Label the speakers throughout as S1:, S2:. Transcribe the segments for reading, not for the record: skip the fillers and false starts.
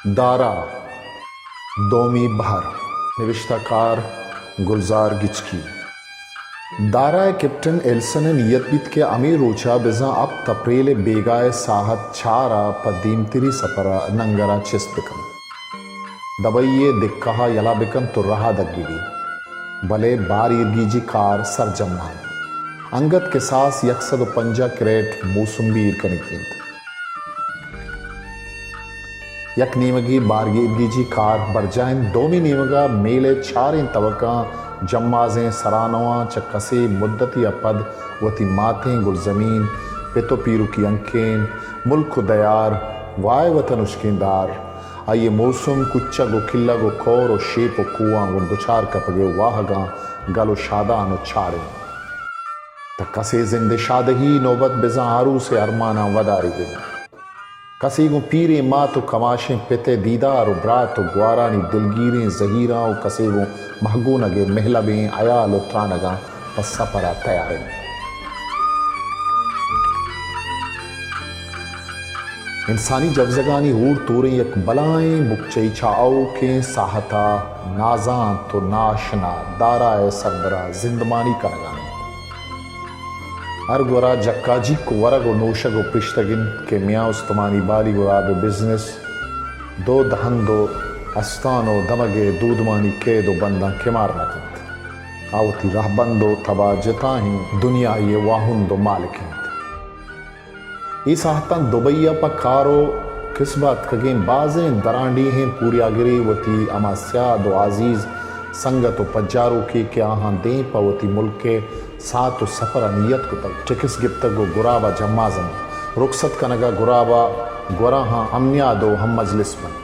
S1: दारा दोमी बहर नविश्ताकार गुलजार गिचकी दारा कैप्टन एल्सन नियत बित के अमीर रोचा बिजा अब तप्रेल बेगाए साहत छारा पदीमतिरी सपरा नंगरा चिस्तकम दबइये दिक्कहा यला बिकन तो रहा दग्गिगी भले बार इर्गीजी कार सर जमना अंगत के सास यकसद पंजा क्रेट मूसुम्बी इरकनिकींत यक नीमगी बारगी इर्गीजी कार बरजाइन दोमी नीमगा मेले चारें तवका जम्माजें सरानवा चक्कसे मुद्दती अपद वती मातें गुलजमीन पितो पीरू की अंकें मुल्क दयार वाय वतन उश्किंदार आइए मौसम कुच्चा गो किल्ला गो खौर और शेप और कुआं गो दुचार कपगे वाहगा गलो शादान और छाड़े तकसे जिंदे शादही नौबत बिजा आरू से अरमाना वदारी दिन कसी गो पीरे माँ तो कमाशें पिते दीदार ब्रा तो ग्वारानी दिलगीरें जहीरा और कसे गो महगू नगे महलबें अयाल उत्रानगा पस्सा परा तैयारें इंसानी जगजगानी हूर तोरें यक बलाएं मुक्चई छाओ के साहता नाजान तो नाशना दारा सरबरा जिंदमानी कनगा अर्गोरा जक्काजी को वरगो नोशगो प्रिश्तगिन के मियाँ उस्तमानी बाली गुराब बिजनेस दो दहंदो अस्तानो दमगे दूधमानी के दो बंदा के मारना कंत आवती रहबंदो तबा जताहीं दुनिया ये वाहुन दो मालिकिंत इस आहतन दुबैया पर कारो किस बात कगें बाजें दरांडी हैं पूरी आगरी वती अमास्या दो आजीज संगत पज्जारों के क्या हाँ दें पवती मुल्क के साथ सफर अनियत को तक टिकस गिप्तक गो गुराबा जम्माजन रुखसत कनगा गुराबा गुरा हाँ अमनिया दो हम मजलिस बंद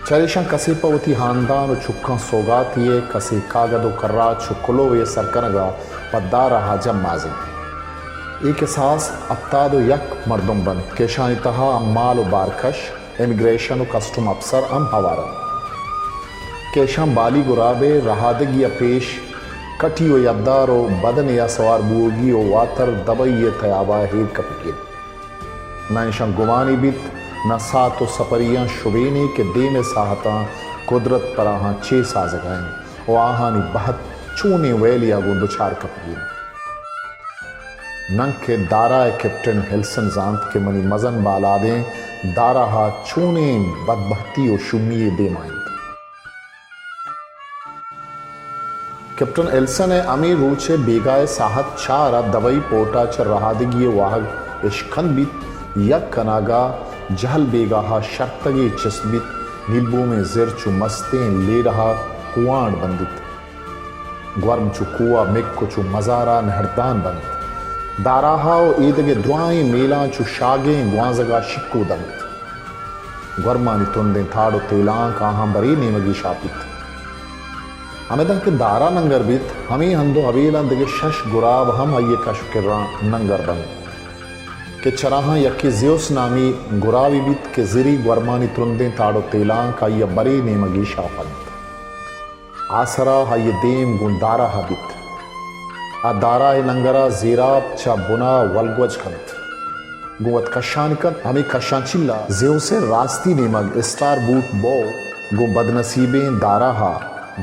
S1: चरेशा कसे पवती हानदान चुक्का सौगात ये कसे कागदो कर्रा चुकलो वे सरकनगा पद्दा रहा जम्माजन एक एहसास अब्तादो यक मर्दम बन केशानी तहा अम्माल बारकश इमिग्रेशन कस्टम अफसर अम हवारा केशां बाली गुराबे रहादगी पेश कटियो यद्दारो बदन या सवार बुगी ओ वातर दबइये तयाबा हेर कपके न इंशां गुमानी बित न सातो सपरियां शुबेने के दे में साहता कुदरत पर आहां छे साजगाएं ओ आहानी बहत चूने वेलिया गो दुचार कपके नंग के दारा कैप्टन हेल्सन जानत के मनी मजन बाला दें दारा हा चूने बदबहती और शुमिये दे माइंद कैप्टन एल्सन अमीर रूचे बेगाए साहत चारा दवाई पोटा च रहादगी वाहग इश्कन बित यक कनागा जहल बेगाहा शर्तगे चस्बित नीलबू में जिर चु मस्तें ले रहा कुआण बंदित ग्वर्म चु कुआ मिक चु मजारा नहरदान बंद दाराहा ईदगे द्वाएं मेला चु शागे ग्वाजगा शिक्कू दंत ग्वर्मानी तुंदे थाड़ो तेलां काहां बरी नेमगी शापित हमें के दारा नंगर बित हमें हंदो हवेला दगे शश गुराब हम आइए कश किर्रा नंगर बन के चराहा यक्की ज़्योस नामी गुरावी बित के ज़िरी ग्वर्मानी तुंदे ताड़ो तेलां का ये बरे नेमगी शापंत आसरा हाये देम गुंदारा हबित आ दारा नंगरा ज़ीराब चा बुना वलगवज खंत गुवत कशानिकत हमें कशाचिल्ला ज़्यो से रास्ती नेमग स्टार बूट बो गु बदनसीबें दारा हा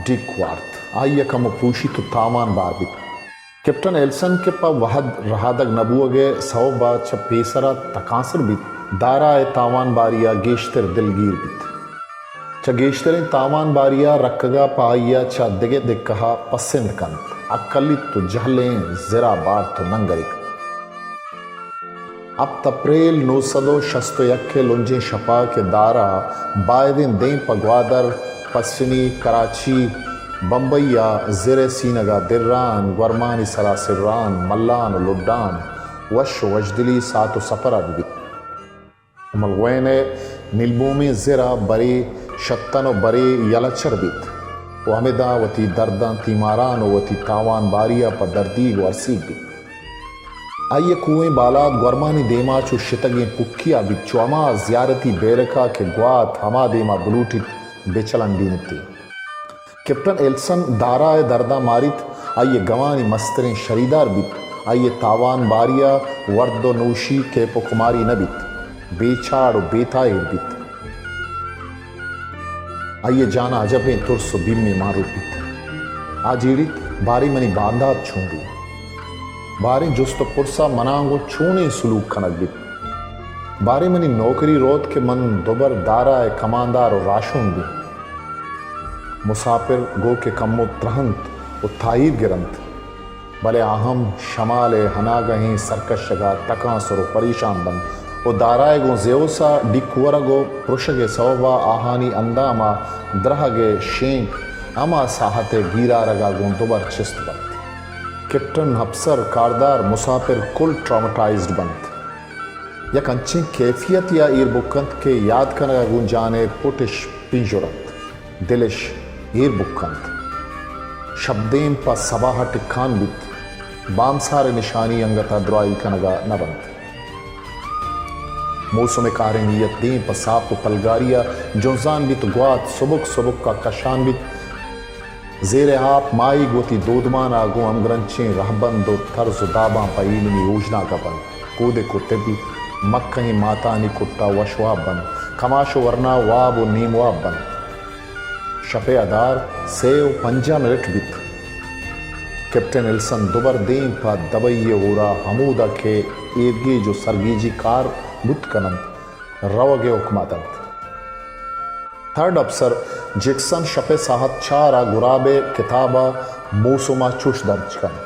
S1: डिकवार्थ आइए कम पूशी तो तामान बारबित कैप्टन एल्सन के पा वहद रहादग नबुअगे सौबा छ पेसरा तकासर बित दारा तावान बारिया गेश्तर दिलगीर बित छ गेश्तरें तावान बारिया रक्कगा पाइया छ दिगे दिक्कहा पसंद कंत अक्कलित तो जहलें जरा बार तो नंगरिक अब तप्रेल नोसदो शस्तो यक्के लुंजे शपा के दारा बायदिन दें पगवादर पश्चिमी कराची बम्बैया ज़िर सीनगा दिर्रान ग्वर्मानी सरासिरान मल्लान लुड्डान वश वजदिली सातो सपरा बित मलवैने नीलबूमी ज़िरा बरे शत्तनो बरे यलचर बित वहमिदा वती दर्दां तीमारान वती तावान बारिया पर दर्दी वर्सी बित आइए कुएं बालाद ग्वर्मानी देमा चु शितगें पुक्किया बित चुआमा ज़ियारती बेरका के ग्वात हमा देमा बलूटित बेचलन बीनती कैप्टन एल्सन दारा दर्दा मारित आइए गवानी मस्तरें शरीदार बित आइए तावान बारिया वर्दो नूशी के पुकुमारी नबित बेचाड़ और बेतायर बित। आइए जाना अजबें तुर्स बीमे मारू बित। आजीड़ित बारी मनी बांधा छूंगी बारी जुस्त पुरसा मनांगो छूने सुलूक खनक बित। बारी मनी नौकरी रोत के मन दोबर दारा कमांदार और राशून भी। मुसाफिर गो के कम्मो त्रहंत उत्थाईर गिरंत भले आहम शमाल हनागही सरकशगा तका सरो परेशान बन ओ दाराए गो जेओसा डिकुवरगो पुरुषगे सवबा आहानी अंदामा द्रहगे शेंक अमा साहते गीरा रगा गो दोबर चिस्त बंत। कैप्टन अफसर कारदार मुसाफिर कुल ट्रामाटाइज्ड बंत। यक अंची कैफियत या ईर बुकंत के याद कनगा गुंजाने पुटिश पिंजुरत दिलिश ईर बुकंत शब्दें पर सबाह टिखान बित बामसारे निशानी अंगता द्राई कनगा नबंत। मौसम कारिंगियत दें पर साप पलगारिया जोजान बित ग्वात सुबुक सुबुक का कशान बित जेर आप माई गोती दोदमान आगो अमग्रंचे रहबंदो थर्ज दाबा पईलनी योजना का बन कोदे कुत्ते भी मक्कही माता नि कुट्टा वशवाब बन कमाशो वरना वाब नीमवाब बन शपे अदार सेव 5 मिनट बित। कैप्टन एल्सन दोबर दें पर दबइये ओरा हमूदा के एदगे जो सरगीजी कार बुत कनंत रवगे उकमातंत। थर्ड अफसर जैक्सन शपे साहत चारा गुराबे किताबा मौसुमा चुश दर्ज कंत।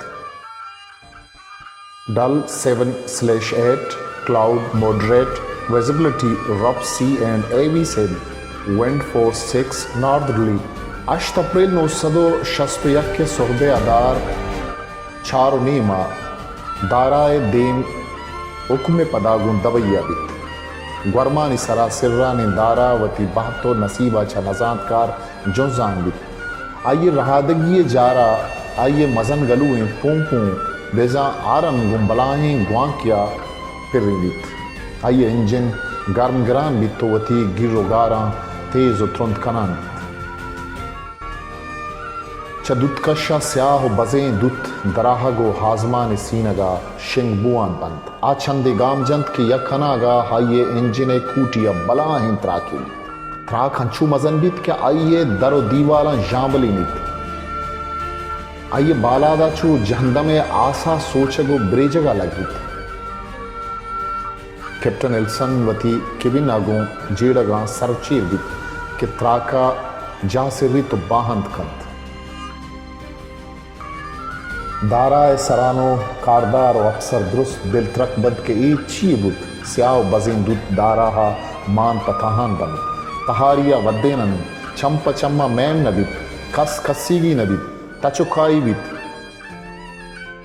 S1: डल 7/8 cloud moderate visibility rough sea and heavy sail wind force 6 northerly 8 अप्रैल 1961 के सोहबे अदार चारुनीमा दाराए देम हुक्म पदागुन दबैया बित ग्वरमानी सरा सिर्रानी दारावती बहतो नसीबा छ नजानकार जोजान बित। आइए रहादगी जारा आइए मजन गलुएं पूं बेजा आरन गुम्बलाहें ग्वांकिया फिर बित। आइए इंजन गर्म गरान बितोवती गिरोगारा तेज उतरंत कनान चदुत्कशा स्याह बजें दुत दराहगो हाजमान सीनगा शिंग बुआन बंत आछंदे गामजंत के यखनागा हाइये इंजने कूटिया बलाहिं त्राकी त्राक हंचू मजन बित क्या आइए दरो दीवाला जांबली नित आइए बालादा चू जहंदमे आसा सोचगो ब्रेजगा लगी। कैप्टन एल्सन वती केबिन आगो जेड़गा सरचीर बित के त्राका जा से रित बाहंत कंत दाराए सरानो कारदार और अक्सर दुरुस्त बिलत्रक बद के एक ची बुत स्याव बजें दुत दाराहा मान पताहान बन तहारिया वद्देनन चंप चम्मा मैम नबित कस कसीगी नबित तचुकाई बित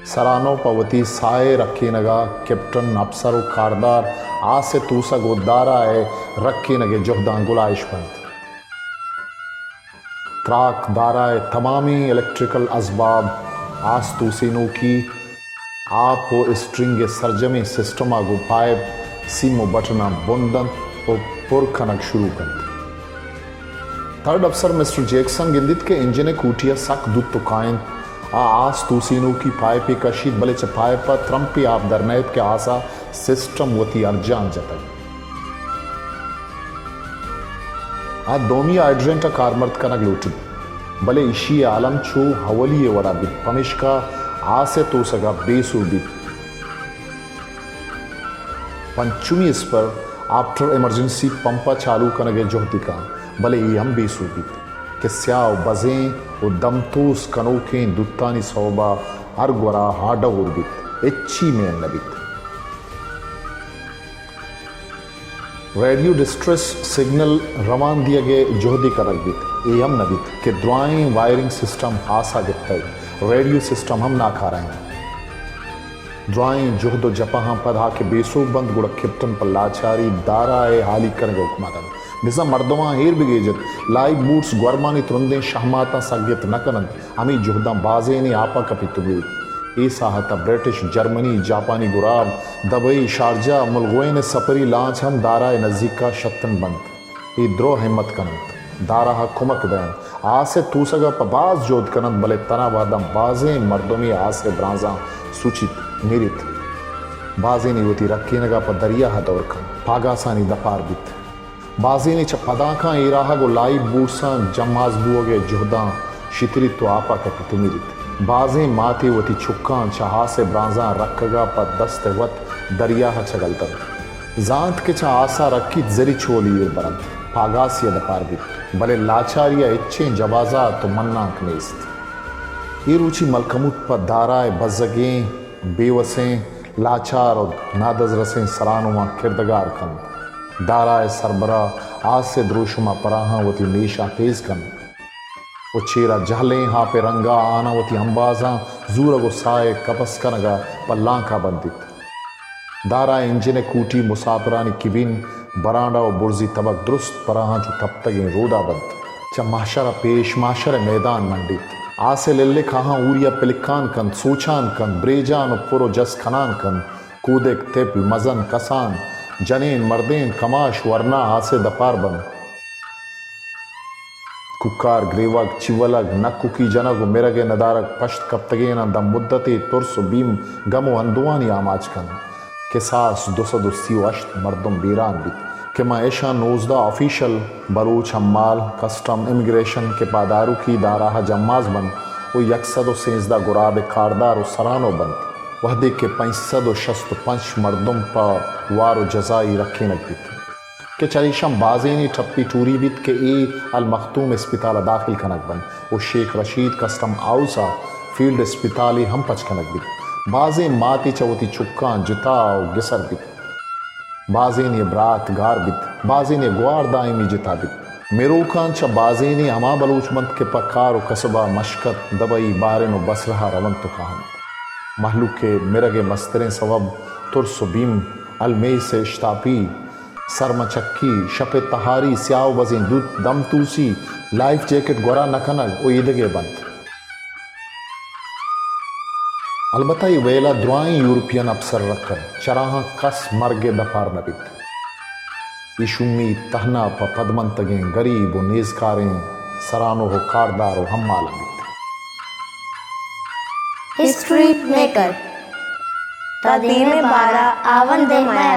S1: सरानो पवती साए रखे नगा कैप्टन अफसर कारदार आसे तूसा गो दाराए रखे नगे जोहदा गुलाइश बंत त्राक दाराए तमामी इलेक्ट्रिकल असबाब आस तूसीनों की आप वो स्ट्रिंग सरजमी सिस्टम आगो पाइप सीमो बटना बुंदन और पुर खनक शुरू कर। थर्ड अफसर मिस्टर जैक्सन गिंदित के इंजने कूटिया सक दुत तुकाइन आस तूसीनों की पाइप कशीत बले च पाइप त्रंपी आप दरनैत के आसा सिस्टम वती अर्जान जतक आ दोमी आइड्रेंटा कारमर्त कनक लूटी भले इशी आलम छू हवली वड़ा बित पमिश्का आसे तो सगा बेसू बित पंचुमी इस पर आफ्टर इमरजेंसी पंपा चालू कनगे जोहतिका भले ये हम बेसू बित के स्याव बजें और दमतोस कनोकें दुत्तानी सौबा अर्गवरा हाडा बित एच्ची में नबित रेडियो डिस्ट्रेस सिग्नल रवान दिए गए जोहदी करक बित एम नबित के द्वाएं वायरिंग सिस्टम आसा गिफ्ट रेडियो सिस्टम हम ना खा रहे हैं द्वाएं जोहदो जपहा पधा के बेसो बंद गुड़ कैप्टन पर लाचारी दाराए हाली करगे हुक्मातन निजा मर्दवा हेर बिगेजत लाइव बूट्स ग्वरमानी तुरंदे शहमाता सगियत नकनन हमी जोहदा बाजे ने आपा कपितुबी ए साहता ब्रिटिश जर्मनी जापानी गुराब दबई शारजा मुलगोए ने सपरी लांच हम दाराए नज़दीक का शतन बंद ए द्रो हिम्मत कनंत दारा कुमक दैन आसे तूसगा पबाज जोध कनंत भले तना वादम बाजे मर्दोमी आसे ब्राजा सूचित निरित बाजीनी वती रक्कीनगा पर दरिया हा दौर कन पागासानी दपार बित बाजीनी च पदाका इराहा गो लाई बूसा जमाज बुओगे जुहदा शितरी तो आपा के तुमिरित बाजे माती वती छुक्का चहा से ब्रांजा रखगा पर दस्त वत दरिया हा चगलतर जांत के चा आसा रखी जरी छोली बरंत पागासिया दपार बित भले लाचारिया इच्छे जवाजा तो मन्नाक नेस्त ये रुचि मलकमुत पर दाराए बज़गें बेवसें लाचार और नादजरसें सरानुमा किरदगार कन दाराए सरबरा आज से द्रोशुमा पराहा वती नेशा तेज कन वो चेरा जहलें हाँ पे रंगा आना वती अंबाजा जूर गो साए कपस कनगा पल्ला का बंदित दारा इंजने कूटी मुसाफरानी किबिन बरांडा और बुर्जी तबक दुरुस्त पराहा जो तब तक रोदा बंद च माशरा पेश माशर मैदान मंडित आसे लेले कहाँ ऊरिया पिलिकान कन सोचान कन ब्रेजान और पुरो जस खनान कन कूदेक तेप मजन कसान जनेन मर्देन कमाश वरना आसे दपार बन कुकार ग्रेवग चिवलग नक्कु की जनग मेरगे नदारक पश्त कप्तगेन दम मुद्दते तुरसु बीम गमो अंदुआनी आमाज कन के सास 280 अश्त मर्दम बीरान भी के Maysha 19 official Baloch हम्माल custom immigration के पादारू की दाराह जम्माज बन वो 113 गुराब कारदार सरानो बंद वह देख के 565 मर्दम पर वार जजाई रखे नकबित के चरीशम बाजेनी ठप्पी टूरी बित के ए अल मखतूम अस्पताल दाखिल खनक बन वो शेख रशीद कस्टम आउसा फील्ड अस्पताली हम पच खनक बित बाजे माती चवती चुक्का जुता और गिसर बित बाजे ने ब्रात गार बित बाजे ने ग्वार दायमी जिता बित मेरूखान च बाजे ने अमा बलूचमंद के पक्कार कसबा मशकत दबई बारेन बसरहा रवन तो कहान महलू के मिरगे मस्तरें सबब तुरस बीम अलमे से इश्तापी सरमचक्की शपे तहारी स्याव बजें दूत दम तूसी लाइफ जैकेट गोरा नखनग ओ ईदगे बंद अलबत्ता ये वेला दुआएं यूरोपियन अफसर रखकर चराहा कस मरगे दफार नबित इशुमी तहना प पदमंतगें गरीब व नेजकारें सरानो हो कारदार व हम मालमित
S2: हिस्ट्री मेकर तादीम बारा आवन दे माया